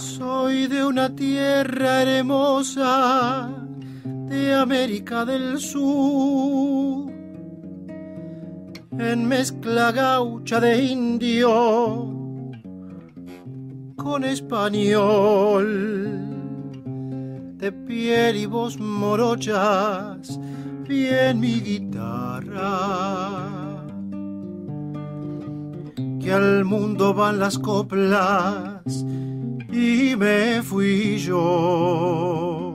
Soy de una tierra hermosa de América del Sur, en mezcla gaucha de indio con español, de piel y voz morochas, bien mi guitarra. Que al mundo van las coplas y me fui yo,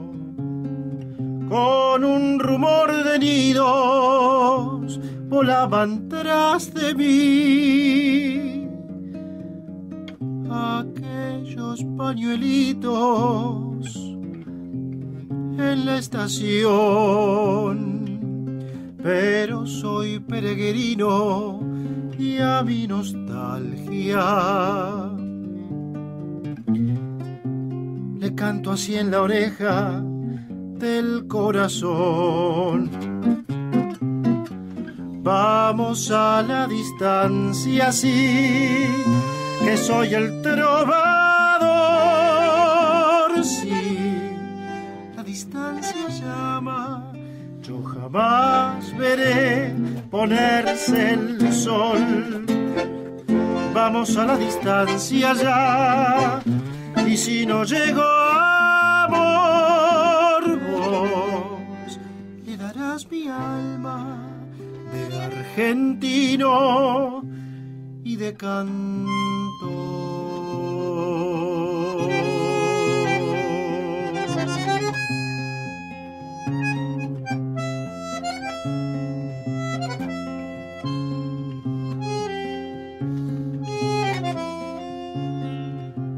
con un rumor de nidos volaban tras de mí aquellos pañuelitos en la estación, pero soy peregrino y a mi nostalgia le canto así en la oreja del corazón. Vamos a la distancia, sí, que soy el trovador, sí, la distancia llama, yo jamás veré ponerse el sol. Vamos a la distancia ya, y si no llego amor, vos le darás mi alma de argentino y de cantor.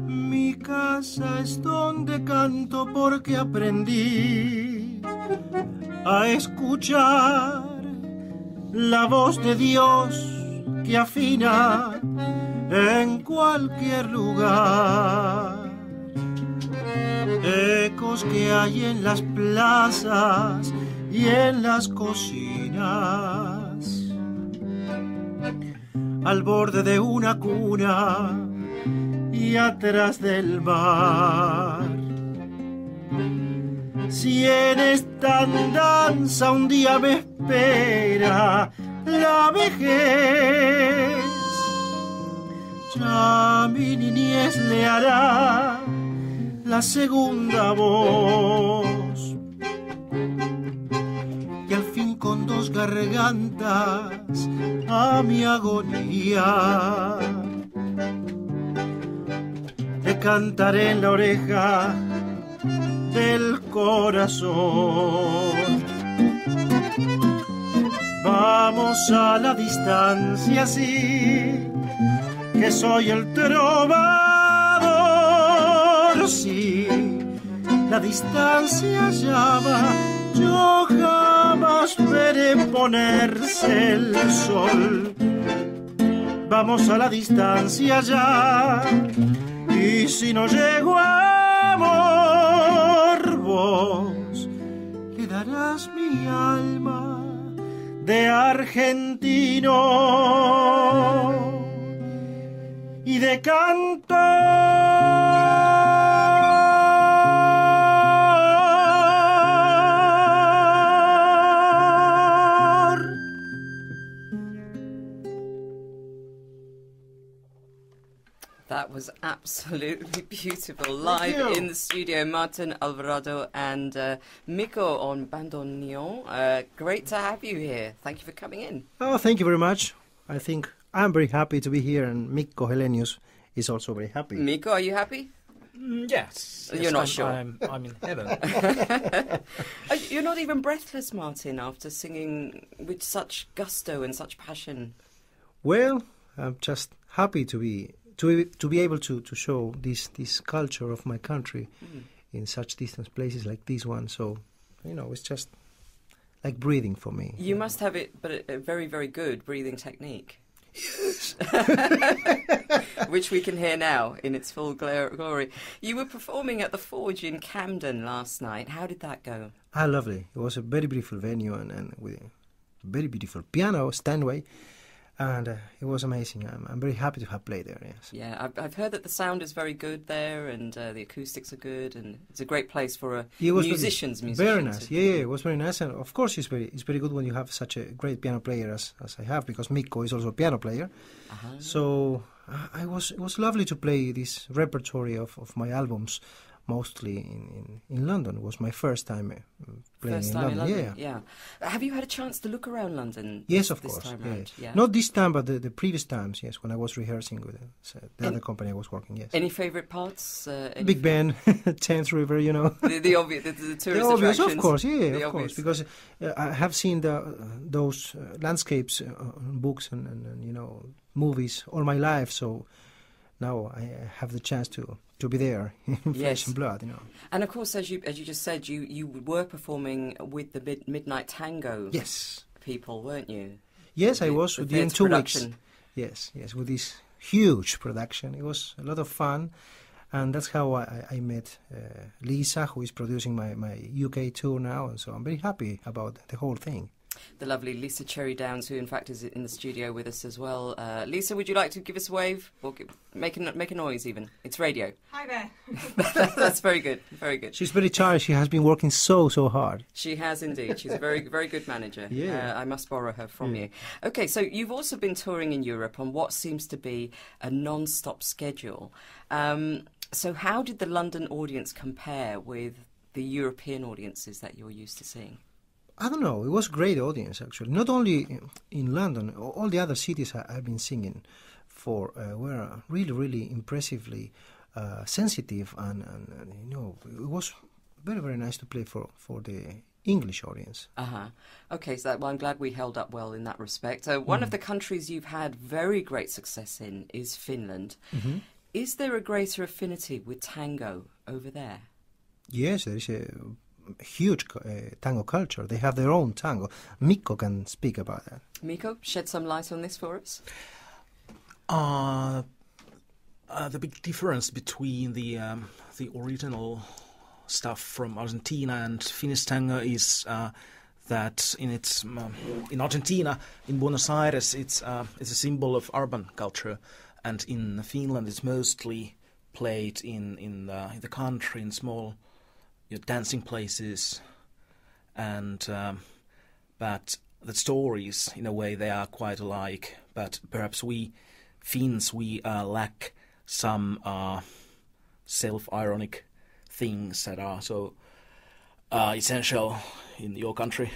Mi casa es donde canto porque aprendí a escuchar la voz de Dios que afina en cualquier lugar. Ecos que hay en las plazas y en las cocinas, al borde de una cuna y atrás del mar. Si en esta andanza un día me espera la vejez, ya mi niñez le hará la segunda voz, y al fin con dos gargantas a mi agonía le cantaré en la oreja del corazón. Vamos a la distancia, sí, que soy el trovador, sí, la distancia llama, yo jamás veré ponerse el sol. Vamos a la distancia ya, y si no llego a amor, vos le darás mi alma de argentino y de cantor. That was absolutely beautiful. Live in the studio, Martin Alvarado and Miko on bandoneon. Great to have you here. Thank you for coming in. Oh, thank you very much. I think I'm very happy to be here, and Mikko Helenius is also very happy. Miko, are you happy? Yes. You're not sure. I'm in heaven. You're not even breathless, Martin, after singing with such gusto and such passion. Well, I'm just happy to be able to show this culture of my country in such distant places like this one. So, it's just like breathing for me. You must have a very, very good breathing technique. Yes. Which we can hear now in its full glory. You were performing at the Forge in Camden last night. How did that go? Lovely. It was a very beautiful venue and with a very beautiful piano, Steinway. And it was amazing. I'm very happy to have played there, yes. Yeah, I've heard that the sound is very good there, and the acoustics are good, and it's a great place for a musicians. Very nice. Yeah, it was very nice, and of course it's very good when you have such a great piano player as I have, because Mikko is also a piano player. So it was lovely to play this repertory of my albums, mostly in London. It was my first time playing in London. Yeah. Have you had a chance to look around London? Yes, of this course. Time round? Yeah. Not this time, but the previous times. Yes, when I was rehearsing with the other company I was working. Yes. Any favourite parts? Big Ben, Thames River. You know. the obvious, the tourist the obvious, attractions. of course. Yeah, the of course. Because I have seen those landscapes on books and movies all my life. So now I have the chance to be there in flesh and blood, And of course, as you just said, you were performing with the Midnight Tango people, weren't you? Yes, I was during 2 weeks. Yes, with this huge production. It was a lot of fun, and that's how I met Lisa, who is producing my UK tour now, and so I'm very happy about the whole thing. The lovely Lisa Cherry Downs, who in fact is in the studio with us as well. Lisa, would you like to give us a wave? Or make a noise even. It's radio. Hi there. That's very good, very good. She's very tired. She has been working so hard. She has indeed. She's a very, very good manager. Yeah. I must borrow her from you. Okay, so you've also been touring in Europe on what seems to be a non-stop schedule. So how did the London audience compare with the European audiences that you're used to seeing? I don't know. It was a great audience, actually. Not only in London, all the other cities I've been singing for were really, really impressively sensitive, and it was very, very nice to play for the English audience. Okay, so I'm glad we held up well in that respect. One of the countries you've had very great success in is Finland. Is there a greater affinity with tango over there? Yes, there is a huge tango culture. They have their own tango. Mikko can speak about that. Mikko, shed some light on this for us. The big difference between the original stuff from Argentina and Finnish tango is that in Argentina, in Buenos Aires, it's a symbol of urban culture, and in Finland, it's mostly played in the country, in small dancing places, and but the stories, in a way, they are quite alike. But perhaps we Finns lack some self-ironic things that are so essential in your country.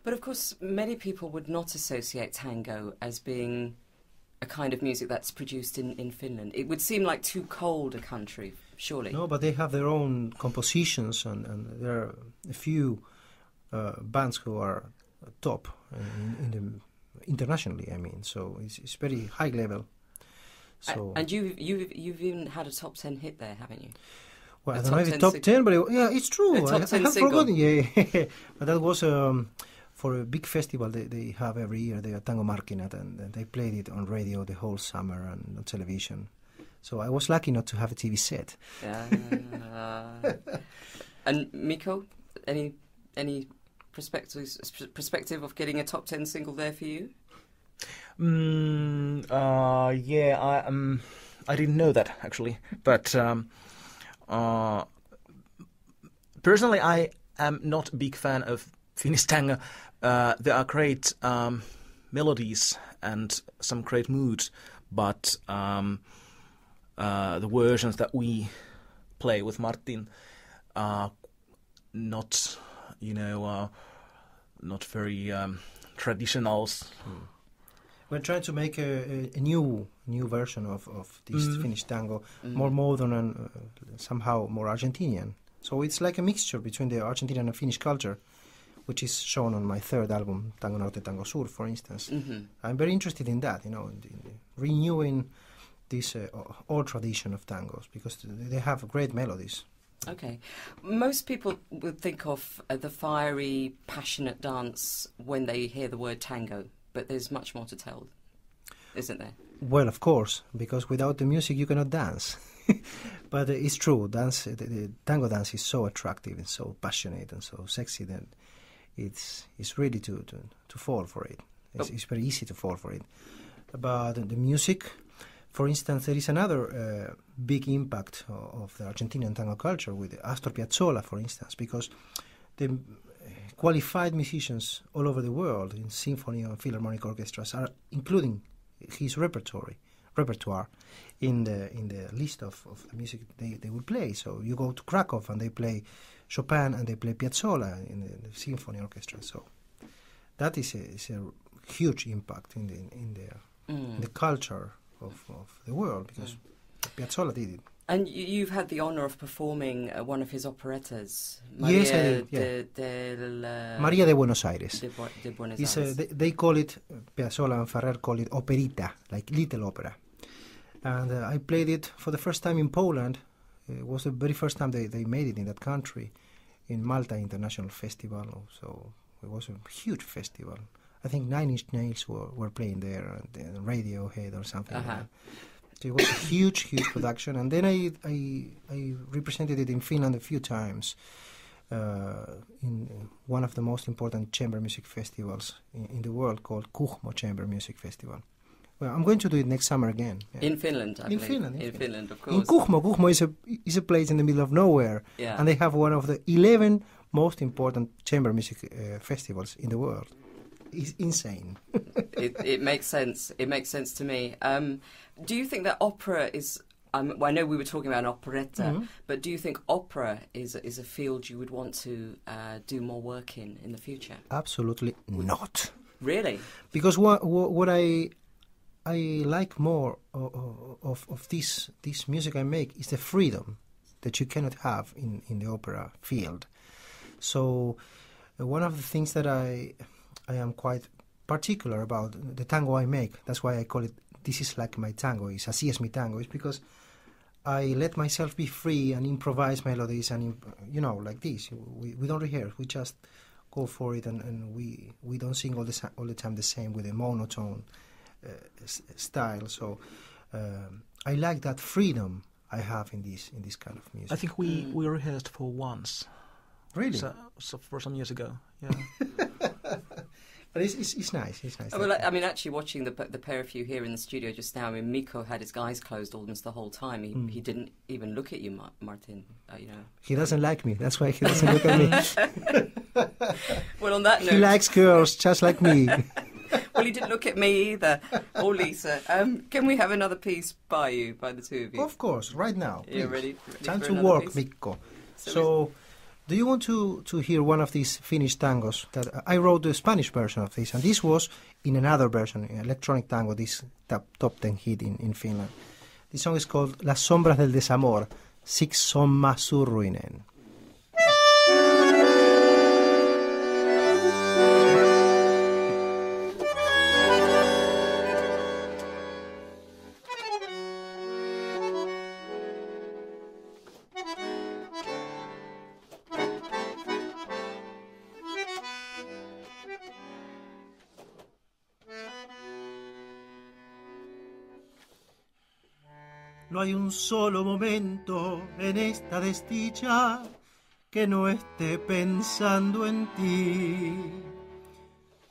But of course, many people would not associate tango as being a kind of music that's produced in Finland. It would seem like too cold a country, surely. No, but they have their own compositions, and there are a few bands who are top internationally. I mean, so it's very high level. So and you've even had a top 10 hit there, haven't you? Well, I don't know if it's top 10, but it's true. I have forgotten. Yeah, but that was for a big festival they have every year. They are Tango Markkinat, and they played it on radio the whole summer and on television. So I was lucky not to have a TV set. And Mikko, any perspective of getting a top 10 single there for you? I didn't know that actually, but personally, I am not a big fan of Finnish tango. There are great melodies and some great moods, but the versions that we play with Martin are not, not very traditional. We're trying to make a new version of this Finnish tango, more modern and somehow more Argentinian. So it's like a mixture between the Argentinian and Finnish culture, which is shown on my third album, Tango Norte, Tango Sur, for instance. I'm very interested in that, in renewing this old tradition of tangos, because they have great melodies. Okay. Most people would think of the fiery, passionate dance when they hear the word tango, but there's much more to tell, isn't there? Well, of course, because without the music you cannot dance. But it's true, the tango dance is so attractive and so passionate and so sexy that it's really to fall for it. It's very easy to fall for it. But the music, for instance, there is another big impact of the Argentinian tango culture with Astor Piazzolla, for instance, because the qualified musicians all over the world in symphony and philharmonic orchestras are including his repertoire in the list of the music they will play. So you go to Krakow and they play Chopin and they play Piazzolla in the symphony orchestra. So that is a huge impact in the culture of the world, because Piazzolla did it. And you've had the honour of performing one of his operettas. Yes, I did. Maria de Buenos Aires. De Buenos Aires. They call it, Piazzolla and Ferrer call it operita, like little opera. And I played it for the first time in Poland. It was the very first time they made it in that country, in Malta International Festival. So it was a huge festival. I think 9 Inch Nails were playing there, and Radiohead or something like that. So it was a huge production. And then I represented it in Finland a few times in one of the most important chamber music festivals in the world, called Kuhmo Chamber Music Festival. Well, I'm going to do it next summer again. Yeah. In Finland, I believe. In Finland, of course. In Kuhmo. Kuhmo is a place in the middle of nowhere. Yeah. And they have one of the 11 most important chamber music festivals in the world. It's insane. It makes sense. It makes sense to me. Do you think that opera is... well, I know we were talking about an operetta, but do you think opera is a field you would want to do more work in the future? Absolutely not. Really? Because what I like more of this music I make is the freedom that you cannot have in the opera field. So one of the things that I am quite particular about the tango I make, that's why I call it, this is like my tango, is así es mi tango, is because I let myself be free and improvise melodies and, like this. We don't rehearse, we just go for it, and we don't sing all the time the same with a monotone style. So I like that freedom I have in this kind of music. I think we rehearsed for once. Really? So for some years ago, yeah. But it's nice. It's nice. Well, I mean, actually, watching the pair of you here in the studio just now, I mean, Mikko had his eyes closed almost the whole time. He didn't even look at you, Martin. He doesn't like me. That's why he doesn't look at me. Well, on that note, he likes girls just like me. Well, he didn't look at me either. Or Lisa. Can we have another piece by the two of you? Of course, right now. You're ready Time for to another work, piece? Mikko. So do you want to hear one of these Finnish tangos? That I wrote the Spanish version of this, and this was in another version, electronic tango, this top 10 hit in Finland. This song is called Las sombras del desamor, Six somma surruinen. No hay un solo momento en esta desdicha que no esté pensando en ti.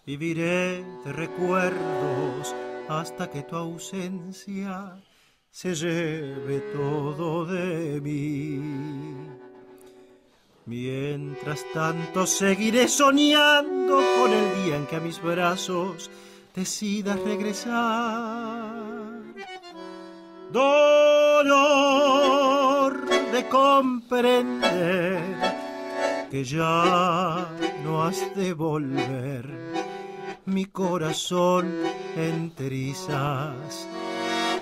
Viviré de recuerdos hasta que tu ausencia se lleve todo de mí. Mientras tanto seguiré soñando con el día en que a mis brazos decidas regresar. Dolor de comprender que ya no has de volver. Mi corazón en trizas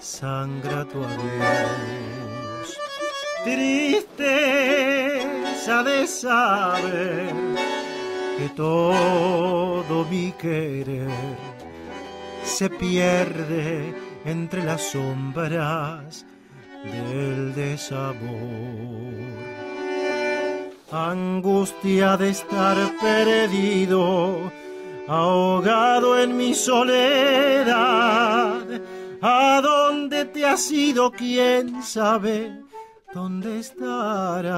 sangra tu adiós. Tristeza de saber que todo mi querer se pierde entre las sombras del desamor. Angustia de estar perdido, ahogado en mi soledad. ¿A dónde te has ido? ¿Quién sabe dónde estarás?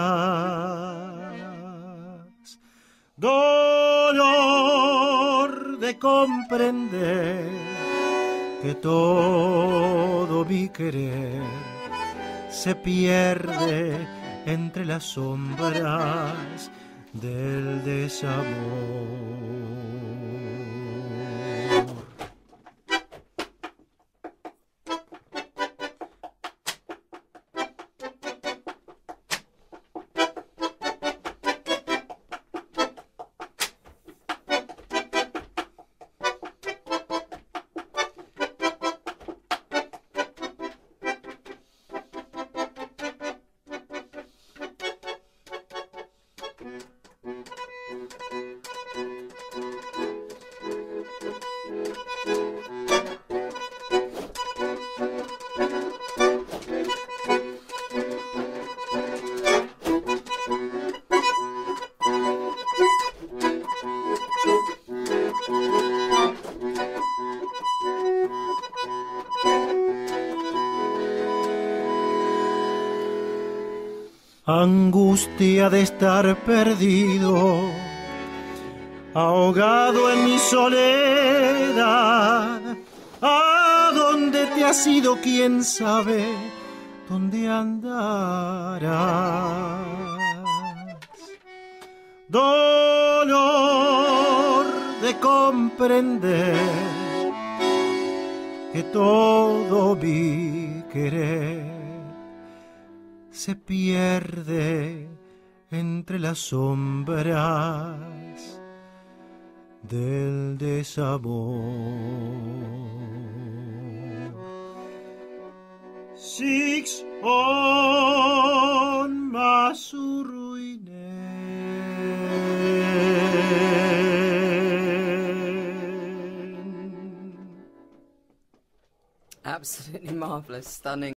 Dolor de comprender que todo mi querer se pierde entre las sombras del desamor. Angustia de estar perdido, ahogado en mi soledad. ¿A dónde te has ido? ¿Quién sabe dónde andarás? Dolor de comprender que todo mi querer se pierde entre las sombras del desamor. Six on Masuruine. Absolutely marvellous, stunning.